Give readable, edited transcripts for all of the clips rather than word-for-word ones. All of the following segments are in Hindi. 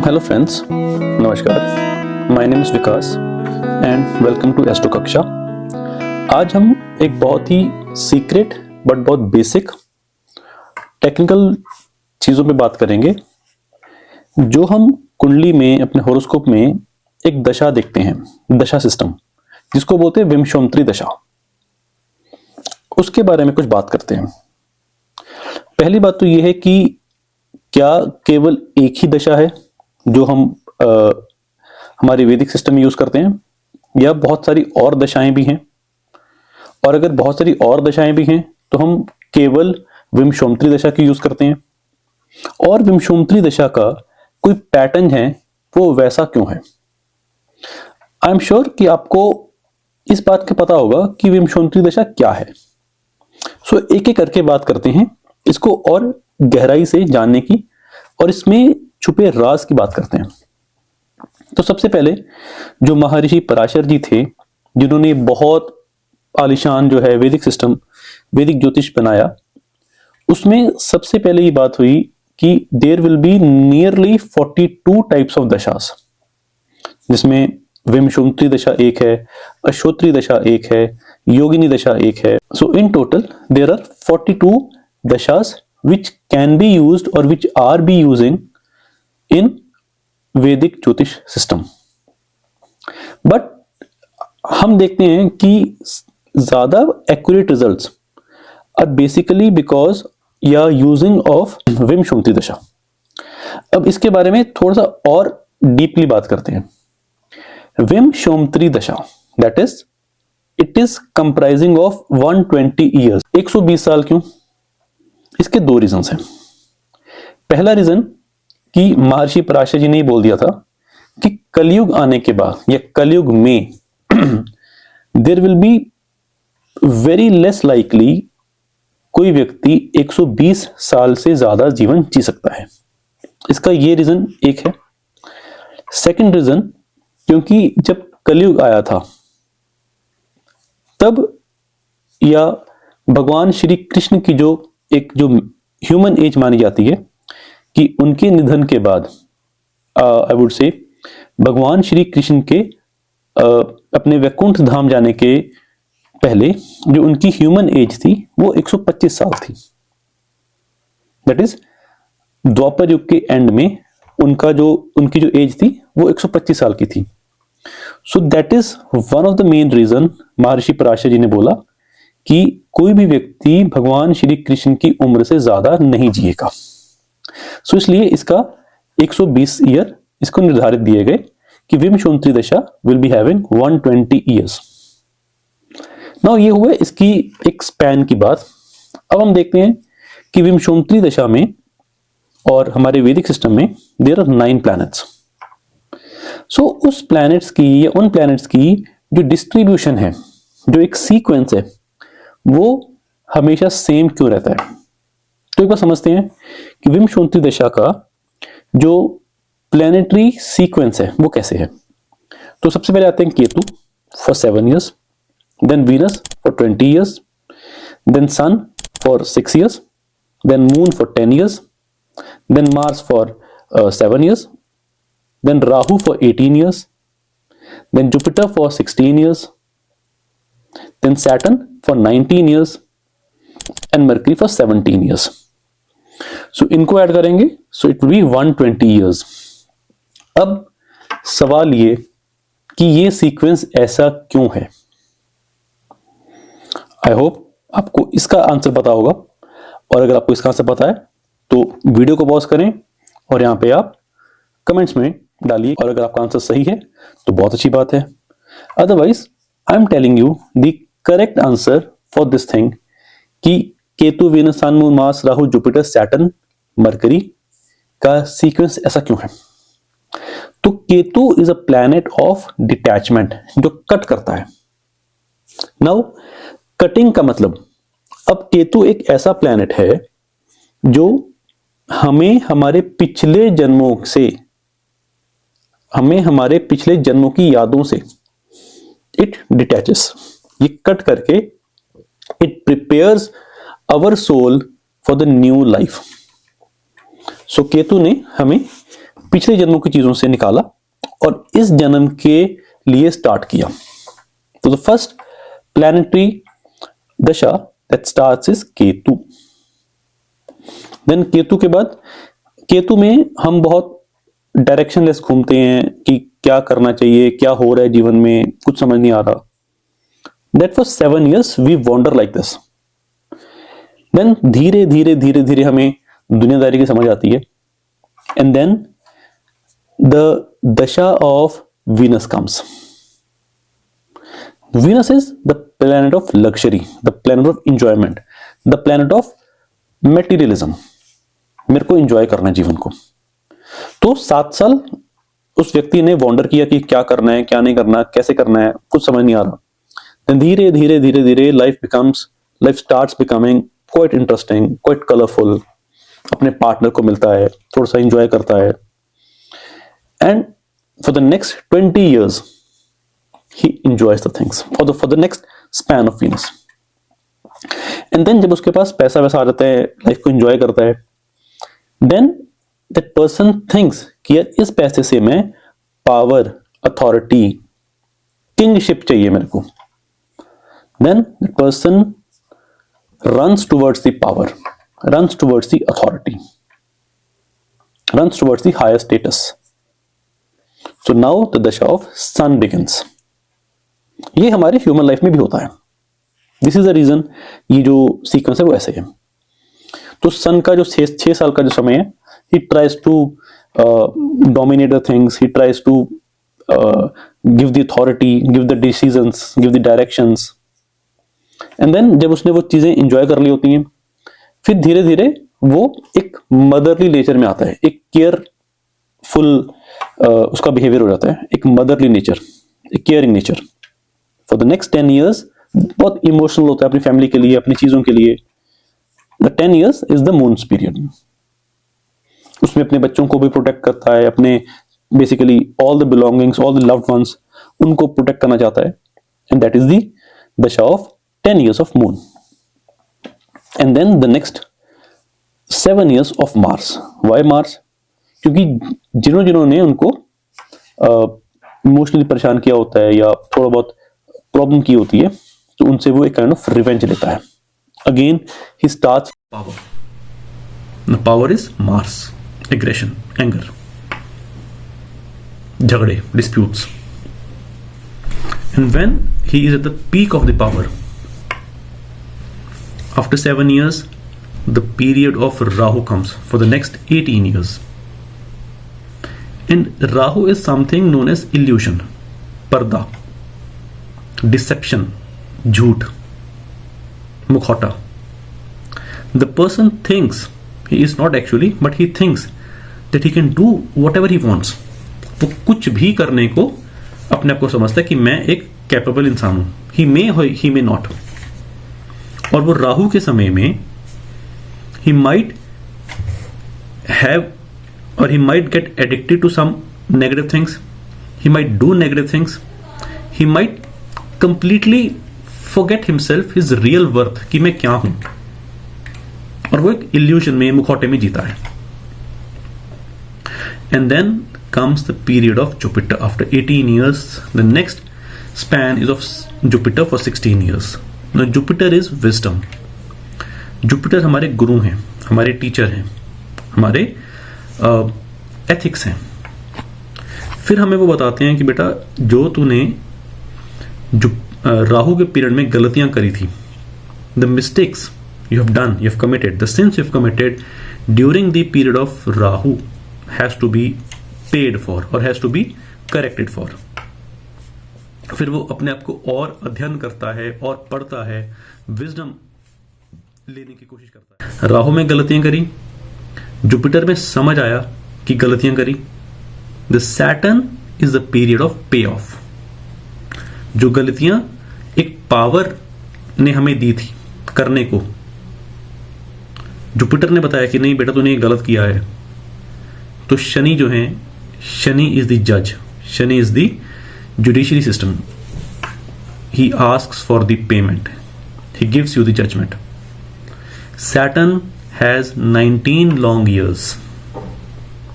हेलो फ्रेंड्स, नमस्कार। My name is Vikas and welcome to astro Kaksha. आज हम एक बहुत ही सीक्रेट बट बहुत बेसिक टेक्निकल चीज़ों पे बात करेंगे जो हम कुंडली में अपने होरोस्कोप में एक दशा देखते हैं, दशा सिस्टम जिसको बोलते हैं विंशोत्तरी दशा। उसके बारे में कुछ बात करते हैं। पहली बात तो यह है कि क्या केवल एक ही दशा है जो हम हमारे वैदिक सिस्टम में यूज करते हैं, या बहुत सारी और दशाएं भी हैं? और अगर बहुत सारी और दशाएं भी हैं तो हम केवल विंशोत्तरी दशा की यूज करते हैं? और विंशोत्तरी दशा का कोई पैटर्न है, वो वैसा क्यों है? आई एम श्योर कि आपको इस बात का पता होगा कि विंशोत्तरी दशा क्या है। सो एक एक करके बात करते हैं इसको और गहराई से जानने की, और इसमें छुपे राज की बात करते हैं। तो सबसे पहले जो महर्षि पराशर जी थे, जिन्होंने बहुत आलिशान जो है वैदिक सिस्टम, वैदिक ज्योतिष बनाया, उसमें सबसे पहले ये बात हुई कि there will be nearly 42 types of dashas, जिसमें विंशोत्तरी दशा एक है, अश्वोत्तरी दशा एक है, योगिनी दशा एक है। So in total there are 42 dashas which can be used or which are be using in Vedic Jyotish system. But हम देखते हैं कि ज्यादा accurate results are basically because या यूजिंग ऑफ विंशोत्तरी दशा। अब इसके बारे में थोड़ा सा और डीपली बात करते हैं। विंशोत्तरी दशा, that is it is comprising of 120 years. 120 साल क्यों? इसके दो रीजंस हैं। पहला रीजन कि महर्षि पराशर जी ने बोल दिया था कि कलयुग आने के बाद या कलयुग में there will be very less likely कोई व्यक्ति 120 साल से ज्यादा जीवन जी सकता है। इसका ये रीजन एक है। सेकंड रीजन, क्योंकि जब कलयुग आया था तब, या भगवान श्री कृष्ण की जो ह्यूमन एज मानी जाती है कि उनके निधन के बाद, आई वुड से भगवान श्री कृष्ण के अपने वैकुंठ धाम जाने के पहले जो उनकी ह्यूमन एज थी वो 125 साल थी। दैट इज द्वापर युग के एंड में उनकी जो एज थी वो 125 साल की थी। So that is one of the main reason Maharshi Parashar जी ने बोला कि कोई भी व्यक्ति भगवान श्री कृष्ण की उम्र से ज्यादा नहीं जिएगा। सो इसलिए इसका 120 ईयर इसको निर्धारित दिए गए कि विंशोत्तरी दशा will be having 120 years. Now ये हुआ इसकी एक स्पैन की बात। अब हम देखते हैं कि विंशोत्तरी दशा में और हमारे वैदिक सिस्टम में देयर आर 9 प्लैनेट्स। सो उस प्लैनेट्स की या उन प्लैनेट्स की जो डिस्ट्रीब्यूशन है, जो एक सीक्वेंस है, वो हमेशा सेम क्यों रहता है? तो एक बार समझते हैं कि विंशोत्तरी दशा का जो प्लैनेटरी सीक्वेंस है वो कैसे है। तो सबसे पहले आते हैं Ketu for 7 years, then Venus for 20 years, then Sun for 6 years, then Moon for 10 years, then Mars for 7 years, then Rahu for 18 years, then Jupiter for 16 years, then Saturn for 19 years and Mercury for 17 years. So इनको ऐड करेंगे, so it will be 120 years. अब सवाल ये कि ये सीक्वेंस ऐसा क्यों है? आई होप आपको इसका आंसर पता होगा, और अगर आपको इसका आंसर पता है तो वीडियो को पॉज करें और यहां पे आप कमेंट्स में डालिए, और अगर आपका आंसर सही है तो बहुत अच्छी बात है। Otherwise I am telling you the correct answer for this thing कि Ketu, Venus, sun, moon, Mars, Rahu, Jupiter, Saturn, Mercury का सीक्वेंस ऐसा क्यों है? तो Ketu is a planet of detachment, जो कट करता है। नाउ कटिंग का मतलब, अब केतु एक ऐसा प्लैनेट है जो हमें हमारे पिछले जन्मों की यादों से इट डिटैचेस, ये कट करके it prepares our soul for the new life. So Ketu ने हमें पिछले जन्मों की चीजों से निकाला और इस जन्म के लिए स्टार्ट किया। तो the first planetary dasha that starts is Ketu. Then Ketu के बाद, केतु में हम बहुत डायरेक्शनलेस घूमते हैं कि क्या करना चाहिए, क्या हो रहा है जीवन में, कुछ समझ नहीं आ रहा। That for 7 years we wonder like this. Then धीरे धीरे धीरे धीरे हमें दुनियादारी की समझ आती है। एंड देन द दशा of Venus comes. Venus is the planet of luxury, the planet of enjoyment, the planet of materialism. मेरे को एंजॉय करना है जीवन को। तो 7 साल उस व्यक्ति ने वॉन्डर किया कि क्या करना है, क्या नहीं करना, कैसे करना है, कुछ समझ नहीं आ रहा। Then धीरे धीरे धीरे धीरे life starts becoming quite interesting, quite colorful. अपने पार्टनर को मिलता है, थोड़ा सा एंजॉय करता है। And for the next 20 years, he enjoys the things for the next span of Venus. And then जब उसके पास पैसा वैसा आ जाता है, लाइफ को एंजॉय करता है, then that person thinks कि यार इस पैसे से मैं पावर, अथॉरिटी, किंगशिप चाहिए मेरे को। Then the person runs towards the power, runs towards the authority, runs towards the higher status. So now the dasha of sun begins. ये हमारे ह्यूमन लाइफ में भी होता है। This is the reason ये जो सीक्वेंस है वो ऐसे है। तो सन का जो 6 साल का जो समय है, he tries to dominate the things, he tries to give the authority, give the decisions, give the directions. And then जब उसने वो चीजें एंजॉय कर ली होती हैं, फिर धीरे धीरे वो एक मदरली नेचर में आता है, एक केयरफुल उसका बिहेवियर हो जाता है, एक मदरली नेचर, एक caring nature. For the next 10 years बहुत इमोशनल होता है अपनी फैमिली के लिए, अपनी चीजों के लिए। The 10 years is the moons period. उसमें अपने बच्चों को भी प्रोटेक्ट करता है, अपने basically all the belongings, all the loved ones, उनको प्रोटेक्ट करना चाहता है। एंड दैट इज द दशा of 10 years of moon. And then the next 7 years of Mars. Why Mars? क्योंकि जिन्होंने उनको इमोशनली परेशान किया होता है या थोड़ा बहुत प्रॉब्लम की होती है, तो उनसे वो एक काइंड ऑफ रिवेंज लेता है। Again he starts power. The power is Mars, aggression, anger, झगड़े, disputes. And when he is at the peak of the power, after 7 years, the period of Rahu comes for the next 18 years. And Rahu is something known as illusion, parda, deception, jhoot, mukhota. The person thinks he is not actually, but he thinks that he can do whatever he wants. वो कुछ भी करने को अपने आप को समझता है कि मैं एक कैपेबल इंसान हूं। He may not. और वो राहु के समय में he might have or he might get addicted to some negative things, he might do negative things, he might completely forget himself, his real worth, कि मैं क्या हूं, और वो एक illusion में, मुखौटे में जीता है। And then comes the period of Jupiter after 18 years. The next span is of Jupiter for 16 years. Now Jupiter is wisdom. Jupiter हमारे गुरु हैं, हमारे टीचर हैं, हमारे एथिक्स हैं। फिर हमें वो बताते हैं कि बेटा जो तूने राहु के पीरियड में गलतियां करी थी, the mistakes you have done, you have committed, the sins you have committed during the period of Rahu has to be paid for or has to be corrected for. फिर वो अपने आप को और अध्ययन करता है और पढ़ता है, विजडम लेने की कोशिश करता है। राहु में गलतियां करी, जुपिटर में समझ आया कि गलतियां करी। The Saturn is the period of पे ऑफ। जो गलतियां एक पावर ने हमें दी थी करने को, जुपिटर ने बताया कि नहीं बेटा तूने ये गलत किया है, तो शनि जो है, शनि इज द जज, Shani is the judiciary system. He asks for the payment, he gives you the judgment. Saturn has 19 long years.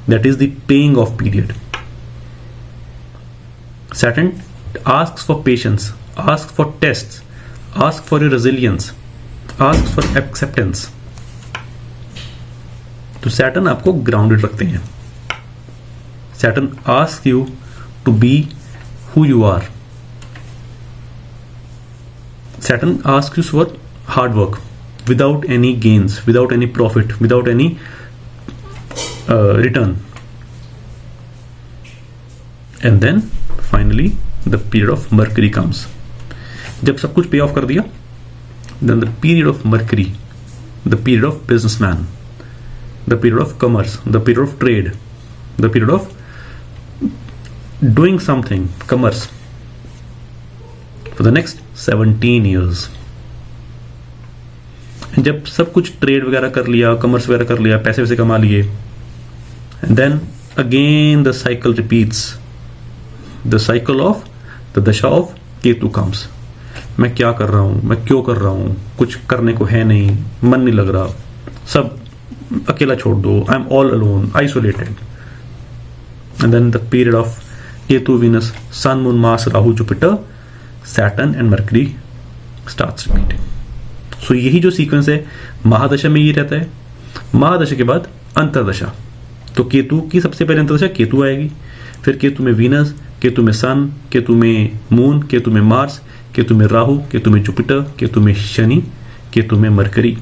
that is the paying off period. Saturn asks for patience, asks for tests, asks for your resilience, asks for acceptance. तो Saturn आपको grounded रखते हैं. Saturn asks you to be who you are. Saturn asks you for hard work without any gains, without any profit, without any return. And then finally the period of Mercury comes. जब सब कुछ पे ऑफ कर दिया, then the period of Mercury, the period of businessman, the period of commerce, the period of trade, the period of doing something, commerce, for the next 17 years. जब सब कुछ ट्रेड वगैरह कर लिया, कमर्स वगैरह कर लिया, पैसे वैसे कमा लिए, and then again the cycle repeats. The cycle of the दशा of केतु comes. मैं क्या कर रहा हूं, मैं क्यों कर रहा हूं, कुछ करने को है नहीं, मन नहीं लग रहा, सब अकेला छोड़ दो, I am all alone, isolated. And then the period of Ketu, Venus, Sun, Moon, Mars, Rahu, Jupiter, Saturn and Mercury starts repeating. So यही जो सीक्वेंस है महादशा में ये रहता है. महादशा के बाद अंतरदशा. तो केतु की सबसे पहले अंतरदशा केतु आएगी, फिर केतु में वीनस, केतु में सन, केतु में मून, केतु में मार्स, केतु में राहु, केतु में जुपिटर, केतु में शनि, केतु में Mercury.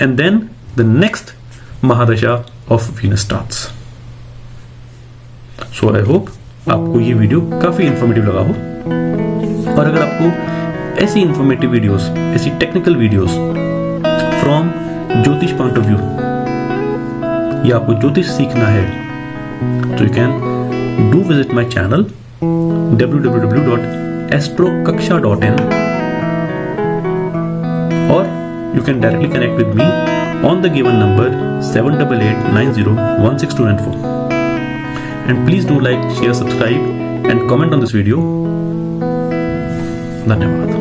And then the next mahadasha of Venus starts. So I hope आपको ये वीडियो काफी इंफॉर्मेटिव लगा हो. और अगर आपको ऐसी इंफॉर्मेटिव वीडियोस, ऐसी टेक्निकल वीडियोस फ्रॉम ज्योतिष पॉइंट ऑफ व्यू, या आपको ज्योतिष सीखना है, तो you can do visit my channel www.astrokaksha.in, or you can directly connect with me on the given number 7889016294. And please do like, share, subscribe and comment on this video. धन्यवाद.